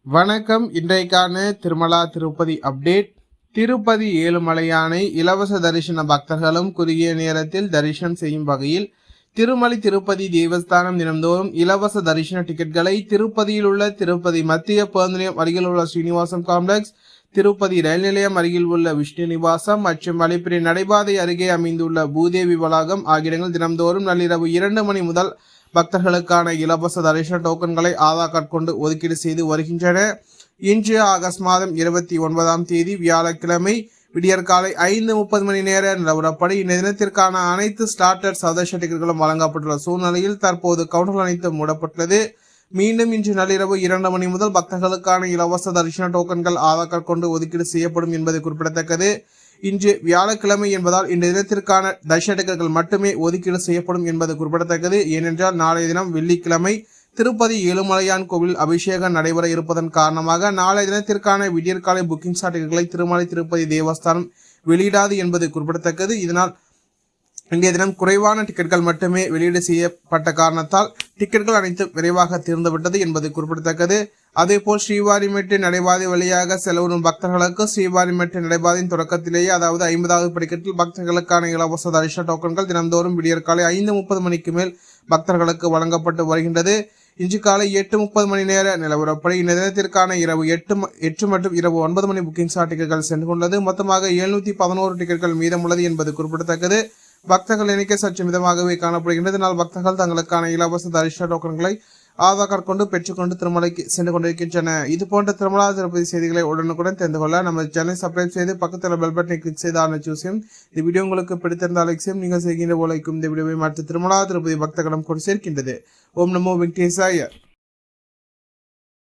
வணக்கம். இன்றைக்கான திருமலா திருப்பதி அப்டேட். திருப்பதி ஏழுமலையானை இலவச தரிசன பக்தர்களும் குறுகிய நேரத்தில் தரிசனம் செய்யும் வகையில் திருமலை திருப்பதி தேவஸ்தானம் தினந்தோறும் இலவச தரிசன டிக்கெட்களை திருப்பதியில் உள்ள திருப்பதி மத்திய பேருந்து நிலையம் அருகில் உள்ள ஸ்ரீனிவாசம் காம்ப்ளெக்ஸ், திருப்பதி ரயில் நிலையம் அருகில் உள்ள விஷ்ணு நிவாசம் மற்றும் வழிப்பிரி நடைபாதை அருகே அமைந்துள்ள பூதேவி வளாகம் ஆகிய இடங்கள் தினந்தோறும் நள்ளிரவு 2 மணி முதல் பக்தர்களுக்கான இலவச தரிசன டோக்கன்களை ஆதார் கார்டு கொண்டு ஒதுக்கீடு செய்து வருகின்றன. இன்று ஆகஸ்ட் மாதம் 29ஆம் தேதி வியாழக்கிழமை விடியற்காலை 5:30 மணி நேர நிலவரப்படி இந்த தினத்திற்கான அனைத்து ஸ்டார்டர் சதர்ஷ டிக்கெட்டுகளும் வழங்கப்பட்டுள்ள சூழ்நிலையில் தற்போது கவுண்டர்கள் அனைத்தும் மூடப்பட்டுள்ளது. மீண்டும் இன்று நள்ளிரவு 2 மணி முதல் பக்தர்களுக்கான இலவச தரிசன டோக்கன்கள் ஆதார் கார்டு கொண்டு ஒதுக்கீடு செய்யப்படும் என்பது குறிப்பிடத்தக்கது. இன்று வியாழக்கிழமை என்பதால் இந்த தினத்திற்கான தரிசன டிக்கெட்டுகள் மட்டுமே ஒதுக்கீடு செய்யப்படும் என்பது குறிப்பிடத்தக்கது. ஏனென்றால் நாளைய தினம் வெள்ளிக்கிழமை திருப்பதி ஏழுமலையான் கோவில் அபிஷேகம் நடைபெற இருப்பதன் காரணமாக நாளைய தினத்திற்கான விடியற்காலை புக்கிங் டிக்கெட்டுகளை திருமலை திருப்பதி தேவஸ்தானம் வெளியிடாது என்பது குறிப்பிடத்தக்கது. இதனால் இன்றைய தினம் குறைவான டிக்கெட்டுகள் மட்டுமே வெளியீடு செய்யப்பட்ட காரணத்தால் டிக்கெட்டுகள் அனைத்தும் விரைவாக தீர்ந்துவிட்டது என்பது குறிப்பிடத்தக்கது. அதேபோல் ஸ்ரீவாரிமெட்டு நடைபாதை வழியாக செலவரும் பக்தர்களுக்கு ஸ்ரீவாரிமெட்டு நடைபாதையின் தொடக்கத்திலேயே, அதாவது 50வது படிக்கட்டில் பக்தர்களுக்கான இலவச தரிசன டோக்கன்கள் தினந்தோறும் விடியற்காலை 5:30 மணிக்கு மேல் பக்தர்களுக்கு வழங்கப்பட்டு வருகின்றது. இன்று காலை 8:30 மணி நேர நிலவரப்படி இந்த தினத்திற்கான இரவு 8 மற்றும் இரவு 9 மணி புக்கிங் டிக்கெட்டுகள் சென்று கொண்டது. மொத்தமாக 711 டிக்கெட்டுகள் மீதமுள்ளது என்பது குறிப்பிடத்தக்கது. பக்தர்கள் எண்ணிக்கை சற்று மிதமாகவே காணப்படுகின்றது. இதனால் பக்தர்கள் தங்களுக்கான இலவச தரிசன டோக்கன்களை ஆதார் கார்டு கொண்டு பெற்றுக்கொண்டு திருமலைக்கு சென்று கொண்டிருக்கின்றன. இது போன்ற திருமலா திருப்பதி செய்திகளை உடனுக்குடன் தெரிந்து கொள்ள நம்ம சேனலை சப்ஸ்கிரைப் செய்து பக்கத்தில் பெல் பட்டனை கிளிக் செய்து ஆன செய்யும். இந்த வீடியோ உங்களுக்கு பிடித்திருந்தால் லைக் செய்யும். நீங்கள் செய்கின்ற போலைக்கும் இந்த வீடியோவை மற்ற திருமலா திருப்பதி பக்தர்களிடம் கொண்டு சேர்க்கின்றது. ஓம் நமோ வெங்கடேசாய.